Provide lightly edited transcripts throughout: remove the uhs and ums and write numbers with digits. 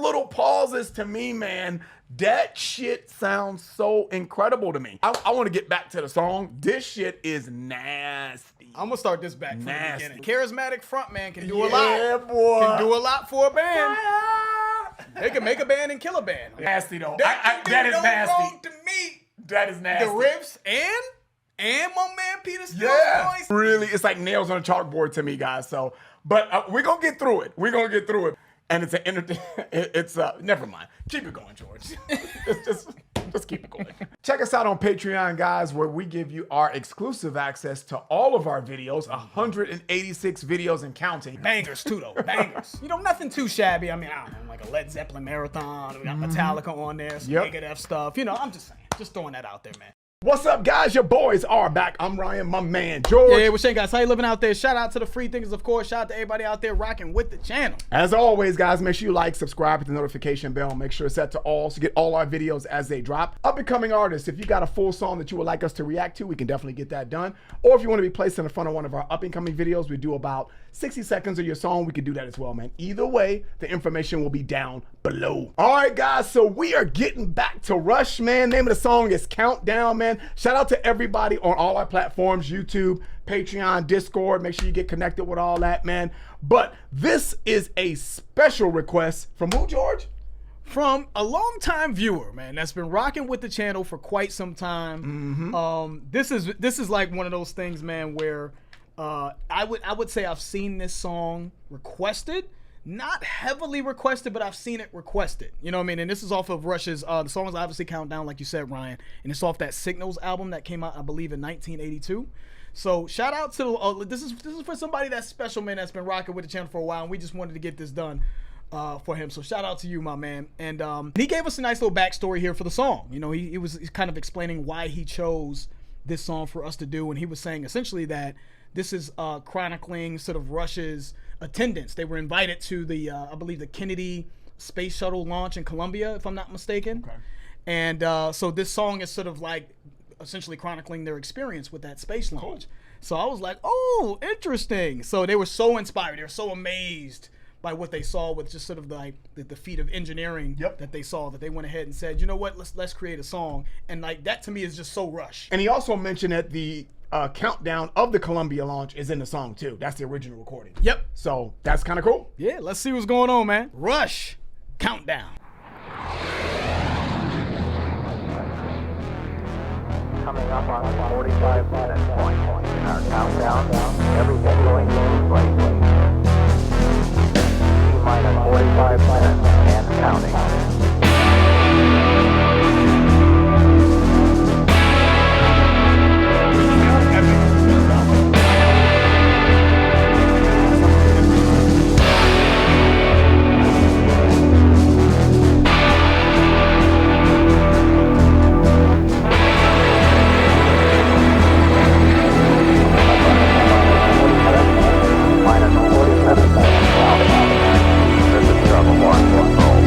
little pauses to me, man, that shit sounds so incredible to me. I want to get back to the song. This shit is nasty. I'm gonna start this back from the beginning. Charismatic frontman can do a lot. Yeah, boy. Can do a lot for a band. They can make a band and kill a band. Nasty though. That is nasty. Wrong to me. That is nasty. The riffs and my man Peter Steele's voice. Really, it's like nails on a chalkboard to me, guys. So, but we're gonna get through it. We're gonna get through it. And it's never mind. Keep it going, George. just keep it going. Check us out on Patreon, guys, where we give you our exclusive access to all of our videos, 186 videos and counting. Bangers too, though. Bangers. You know, nothing too shabby. I mean, I don't know, like a Led Zeppelin marathon. We got Metallica on there, some Megadeth stuff. You know, I'm just saying. Just throwing that out there, man. What's up, guys? Your boys are back. I'm Ryan, my man, George. Yeah, what's up, guys? How you living out there? Shout out to the free thinkers, of course. Shout out to everybody out there rocking with the channel. As always, guys, make sure you like, subscribe, hit the notification bell. Make sure it's set to all so you get all our videos as they drop. Up-and-coming artists, if you got a full song that you would like us to react to, we can definitely get that done. Or if you want to be placed in the front of one of our up-and-coming videos, we do about 60 seconds of your song. We can do that as well, man. Either way, the information will be down below. All right, guys, so we are getting back to Rush, man. Name of the song is Countdown, man. Shout out to everybody on all our platforms, YouTube, Patreon, Discord. Make sure you get connected with all that, man. But this is a special request from who, George? From a longtime viewer, man, that's been rocking with the channel for quite some time. This is like one of those things, man, where I would say I've seen this song requested. Not heavily requested, but I've seen it requested. You know what I mean? And this is off of Rush's, the song is obviously Countdown, like you said, Ryan. And it's off that Signals album that came out, I believe, in 1982. So shout out to, this is for somebody that's special, man, that's been rocking with the channel for a while. And we just wanted to get this done for him. So shout out to you, my man. And he gave us a nice little backstory here for the song. You know, he's kind of explaining why he chose this song for us to do. And he was saying essentially that this is chronicling sort of Rush's attendance. They were invited to the, I believe, the Kennedy space shuttle launch in Columbia, if I'm not mistaken. Okay. And so this song is sort of like essentially chronicling their experience with that space launch. Cool. So I was like, oh, interesting. So they were so inspired. They were so amazed by what they saw with just sort of like the feat of engineering that they saw, that they went ahead and said, you know what, let's create a song. And like that to me is just so Rush. And he also mentioned that the countdown of the Columbia launch is in the song too. That's the original recording. Yep. So that's kind of cool. Yeah, let's see what's going on, man. Rush, Countdown. Coming up on the 45-minute point in our countdown. Everything going smoothly. T-minus 45 minutes and counting. This is trouble, boy.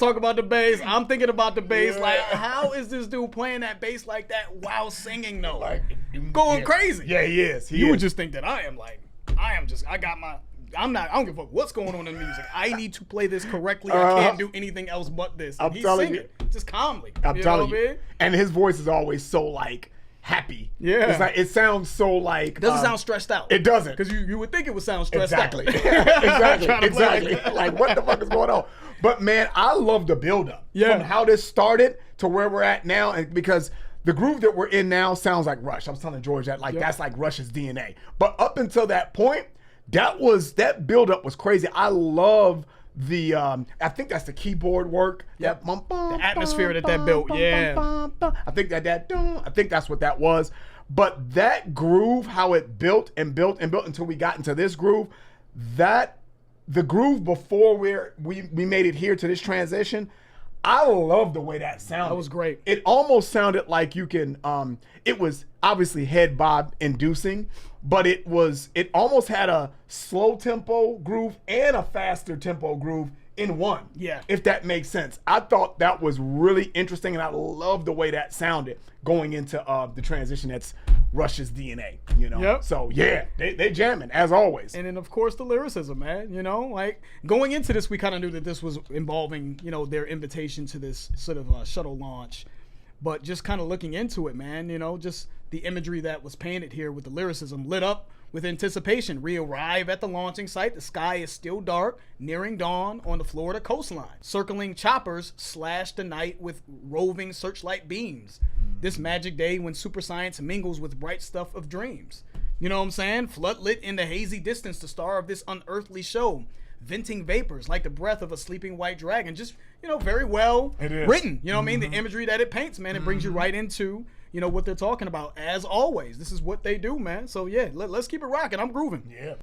talking about the bass. I'm thinking about the bass. Like, how is this dude playing that bass like that while singing though? Like, going crazy. Yeah, he is. You would just think that I don't give a fuck what's going on in music. I need to play this correctly. I can't do anything else but this. And he's singing just calmly. I'm telling you. And his voice is always so like happy. Yeah. It's like, it sounds so like. Doesn't sound stressed out. It doesn't. Because you would think it would sound stressed exactly. out. exactly. Like, what the fuck is going on? But man, I love the buildup. Yeah. From how this started to where we're at now. And because the groove that we're in now sounds like Rush. I was telling George that that's like Rush's DNA. But up until that point, that buildup was crazy. I love the I think that's the keyboard work. Yep. The atmosphere that built. Yeah. I think I think that's what that was. But that groove, how it built and built and built until we got into this groove, the groove before we made it here to this transition, I love the way that sounded. That was great. It almost sounded like you can it was obviously head bob inducing, but it almost had a slow tempo groove and a faster tempo groove in one. Yeah. If that makes sense. I thought that was really interesting, and I love the way that sounded going into the transition that's Rush's DNA, you know? Yep. So yeah, they jamming as always. And then of course the lyricism, man, you know, like going into this, we kind of knew that this was involving, you know, their invitation to this sort of shuttle launch, but just kind of looking into it, man, you know, just the imagery that was painted here with the lyricism lit up with anticipation. We arrive at the launching site. The sky is still dark, nearing dawn on the Florida coastline. Circling choppers slash the night with roving searchlight beams. This magic day when super science mingles with bright stuff of dreams. You know what I'm saying? Floodlit in the hazy distance, the star of this unearthly show. Venting vapors like the breath of a sleeping white dragon. Just, you know, very well written. You know what I mean? The imagery that it paints, man, it brings you right into, you know, what they're talking about. As always, this is what they do, man. So yeah, let's keep it rocking. I'm grooving. Yeah.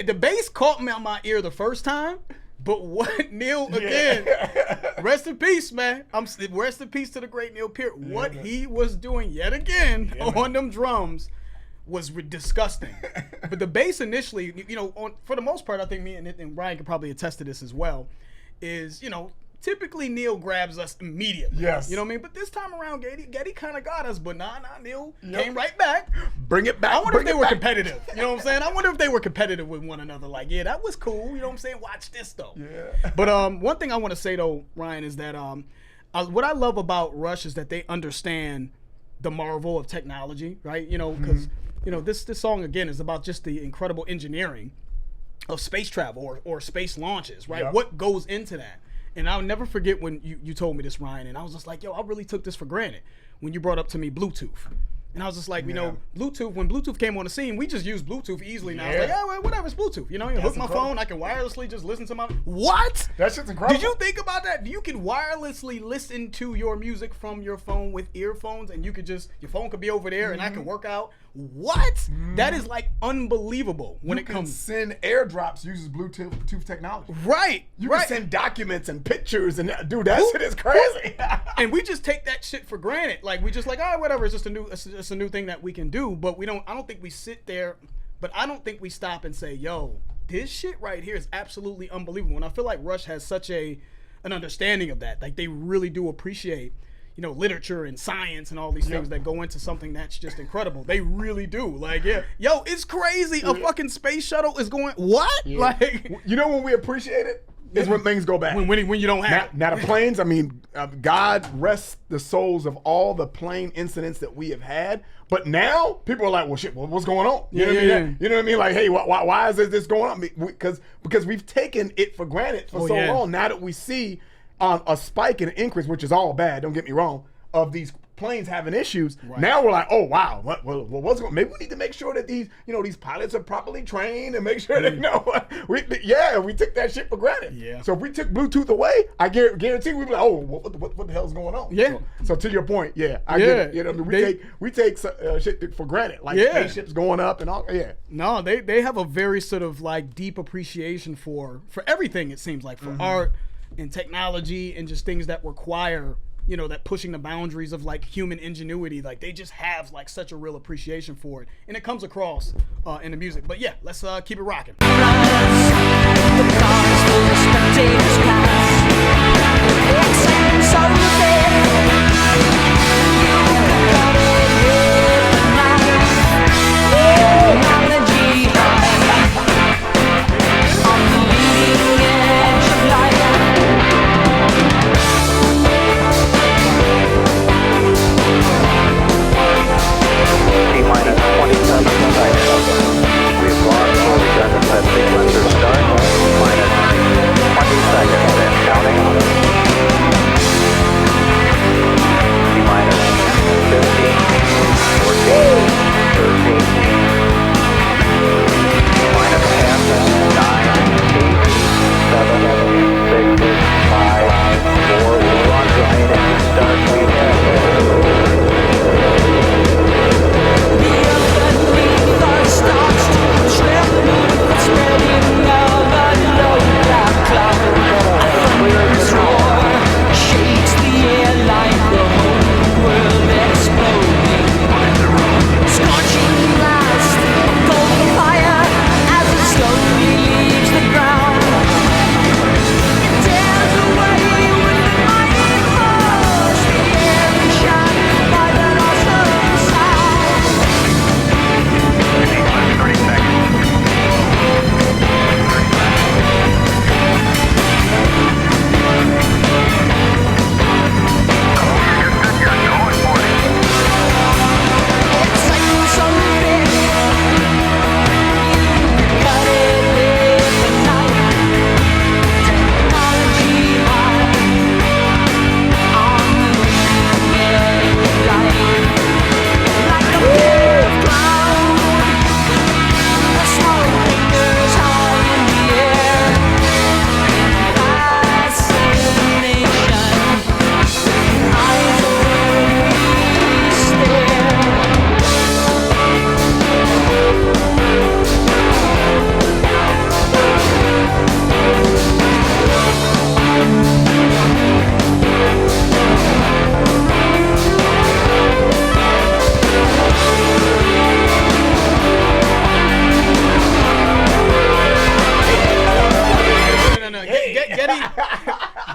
The bass caught me on my ear the first time, but what Neil again? Rest in peace, man. Rest in peace to the great Neil Peart. What he was doing yet again on them drums was disgusting. But the bass initially, you know, for the most part, I think me and Ryan could probably attest to this as well. Is, you know, typically Neil grabs us immediately. Yes. You know what I mean? But this time around, Getty kind of got us, but nah, Neil came right back. Bring it back. I wonder if they were competitive. You know what I'm saying? I wonder if they were competitive with one another. Like, yeah, that was cool. You know what I'm saying? Watch this, though. Yeah. But one thing I want to say, though, Ryan, is that what I love about Rush is that they understand the marvel of technology, right? You know, because, you know, this song, again, is about just the incredible engineering of space travel or space launches, right? Yep. What goes into that? And I'll never forget when you told me this, Ryan, and I was just like, yo, I really took this for granted when you brought up to me Bluetooth. And I was just like, you know, Bluetooth, when Bluetooth came on the scene, we just use Bluetooth easily now. I was like, yeah, well, whatever, it's Bluetooth. You know, you hook my phone, I can wirelessly just listen to my... What? That shit's incredible. Did you think about that? You can wirelessly listen to your music from your phone with earphones, and you could just, your phone could be over there, and I can work out. What? That is like unbelievable when it comes. Send airdrops uses Bluetooth technology. Right. You can send documents and pictures, and dude, that shit is crazy. And we just take that shit for granted. Like, we just like, oh, whatever, it's just a new thing that we can do. But I don't think we sit there, but I don't think we stop and say, yo, this shit right here is absolutely unbelievable. And I feel like Rush has such an understanding of that. Like, they really do appreciate, you know, literature and science and all these things that go into something that's just incredible. They really do. Like, yeah, yo, it's crazy. A fucking space shuttle is going, what? Yeah. Like, you know when we appreciate it? Is when things go bad. When you don't have it. Now the planes, I mean, God rest the souls of all the plane incidents that we have had. But now people are like, well, shit, what's going on? You know what I mean? You know what I mean? Like, hey, why is this going on? Because we've taken it for granted for so long. Now that we see a spike and an increase, which is all bad, don't get me wrong, of these planes having issues. Now we're like, oh wow, what's going? Maybe we need to make sure that these pilots are properly trained and make sure they know. We took that shit for granted. Yeah. So if we took Bluetooth away, I guarantee we'd be like, oh, what the hell's going on? Yeah. So to your point, I get it. You know, we take shit for granted, like spaceships going up and all. Yeah. No, they have a very sort of like deep appreciation for everything. It seems like for art and technology and just things that require, you know, that pushing the boundaries of like human ingenuity. Like they just have like such a real appreciation for it, and it comes across in the music. But yeah, let's keep it rocking.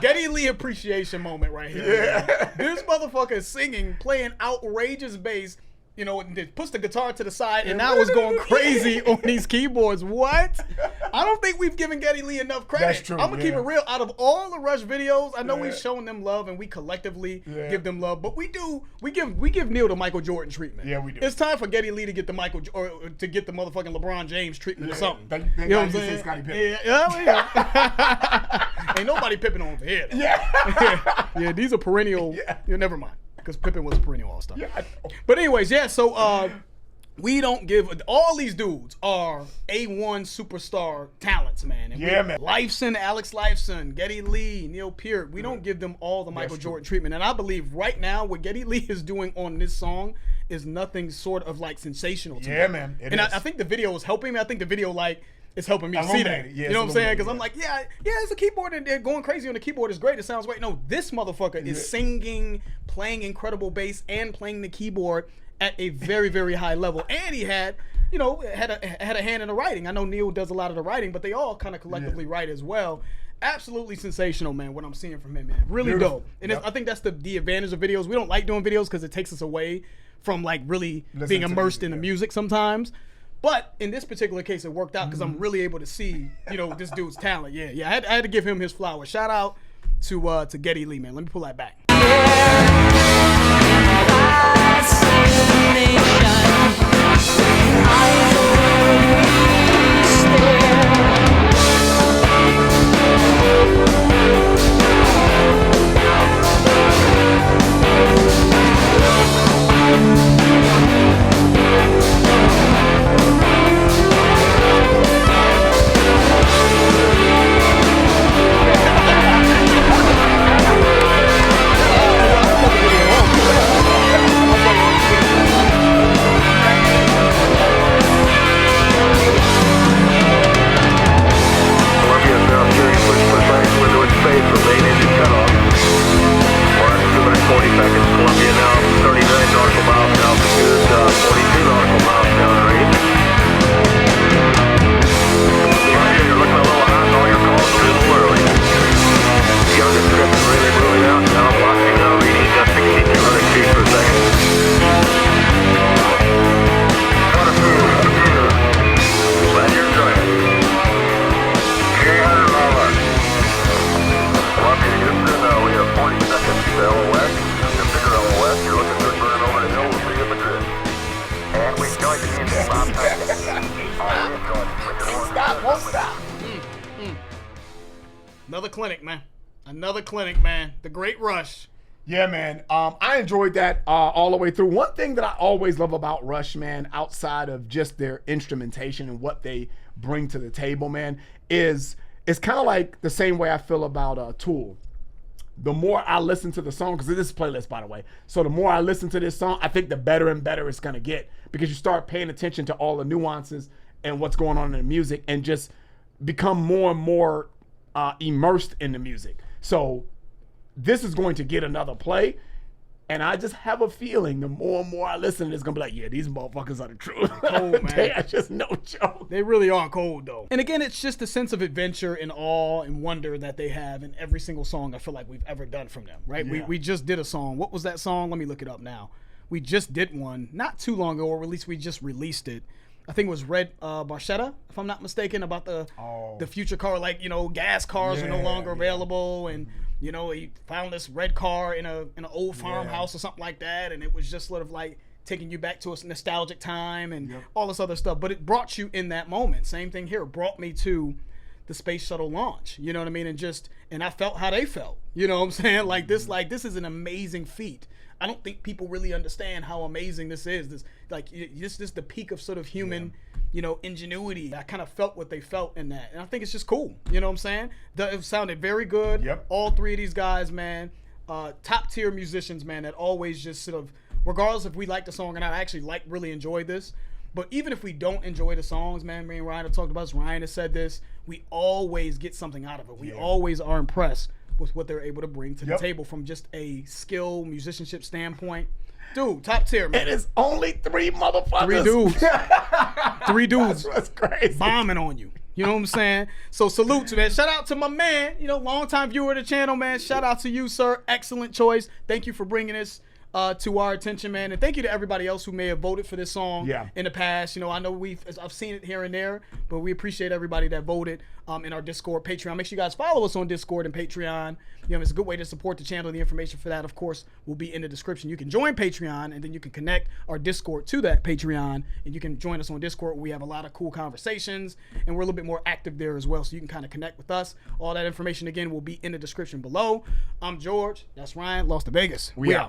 Getty Lee appreciation moment right here. Yeah. This motherfucker is singing, playing outrageous bass, you know, and puts the guitar to the side, and now is going crazy on these keyboards. What? I don't think we've given Getty Lee enough credit. That's true. I'm gonna keep it real. Out of all the Rush videos, I know we've shown them love, and we collectively give them love, but we give Neil the Michael Jordan treatment. Yeah, we do. It's time for Getty Lee to get the to get the motherfucking LeBron James treatment or something. You know what I'm saying? Scottie Pippen. Yeah. Ain't nobody Pippen over here. Yeah, these are perennial. Yeah, never mind. Because Pippen was a perennial all-star. Yeah, but anyways, so we don't give all these dudes are A1 superstar talents, man. And man. Lifeson, Alex Lifeson, Getty Lee, Neil Peart. We don't give them all the Michael Jordan treatment. And I believe right now what Getty Lee is doing on this song is nothing sort of like sensational to me. Yeah, man. I think the video is helping me. I think the video it's helping me see that. Yeah, you know what I'm saying? Because I'm like, it's a keyboard and they're going crazy on the keyboard is great. It sounds great. No, this motherfucker is singing, playing incredible bass, and playing the keyboard at a very, very high level. And he had a hand in the writing. I know Neil does a lot of the writing, but they all kind of collectively write as well. Absolutely sensational, man, what I'm seeing from him, man. Really dope. And I think that's the advantage of videos. We don't like doing videos because it takes us away from like really being immersed in the music sometimes. But in this particular case, it worked out because I'm really able to see, this dude's talent. Yeah. I had to give him his flowers. Shout out to Getty Lee, man. Let me pull that back. Another clinic, man. Another clinic, man. The Great Rush. Yeah, man. I enjoyed that all the way through. One thing that I always love about Rush, man, outside of just their instrumentation and what they bring to the table, man, is it's kind of like the same way I feel about Tool. The more I listen to the song, because this is a playlist, by the way, so the more I listen to this song, I think the better and better it's going to get, because you start paying attention to all the nuances and what's going on in the music and just become more and more immersed in the music. So this is going to get another play, and I just have a feeling the more and more I listen, it's going to be like, yeah, these motherfuckers are the truth. Cold, man. They are just no joke. They really are cold, though. And again, it's just the sense of adventure and awe and wonder that they have in every single song I feel like we've ever done from them, right? Yeah. We just did a song. What was that song? Let me look it up now. We just did one not too long ago, or at least we just released it. I think it was Red Barchetta, if I'm not mistaken, about the future car, like, you know, gas cars are no longer available, and you know, he found this red car in an old farmhouse or something like that, and it was just sort of like taking you back to a nostalgic time and all this other stuff. But it brought you in that moment. Same thing here. It brought me to the space shuttle launch. You know what I mean? And I felt how they felt. You know what I'm saying? Like this is an amazing feat. I don't think people really understand how amazing this is. This is the peak of sort of human, you know, ingenuity. I kind of felt what they felt in that, and I think it's just cool. You know what I'm saying? It sounded very good. Yep. All three of these guys, man, top tier musicians, man, that always just sort of, regardless if we like the song or not, I actually really enjoyed this. But even if we don't enjoy the songs, man, me and Ryan have talked about this. Ryan has said this. We always get something out of it. We always are impressed with what they're able to bring to the table from just a skill musicianship standpoint. Dude, top tier, man. And it's only 3 motherfuckers. 3 dudes. 3 dudes. That's crazy. Bombing on you. You know what I'm saying? So salute to man. Shout out to my man, you know, longtime viewer of the channel, man. Shout out to you, sir. Excellent choice. Thank you for bringing this to our attention, man. And thank you to everybody else who may have voted for this song in the past. You know, I know I've seen it here and there, but we appreciate everybody that voted in our Discord, Patreon. Make sure you guys follow us on Discord and Patreon. You know, it's a good way to support the channel. The information for that, of course, will be in the description. You can join Patreon, and then you can connect our Discord to that Patreon, and you can join us on Discord. We have a lot of cool conversations, and we're a little bit more active there as well, so you can kind of connect with us. All that information, again, will be in the description below. I'm George. That's Ryan. Lost to Vegas. We out.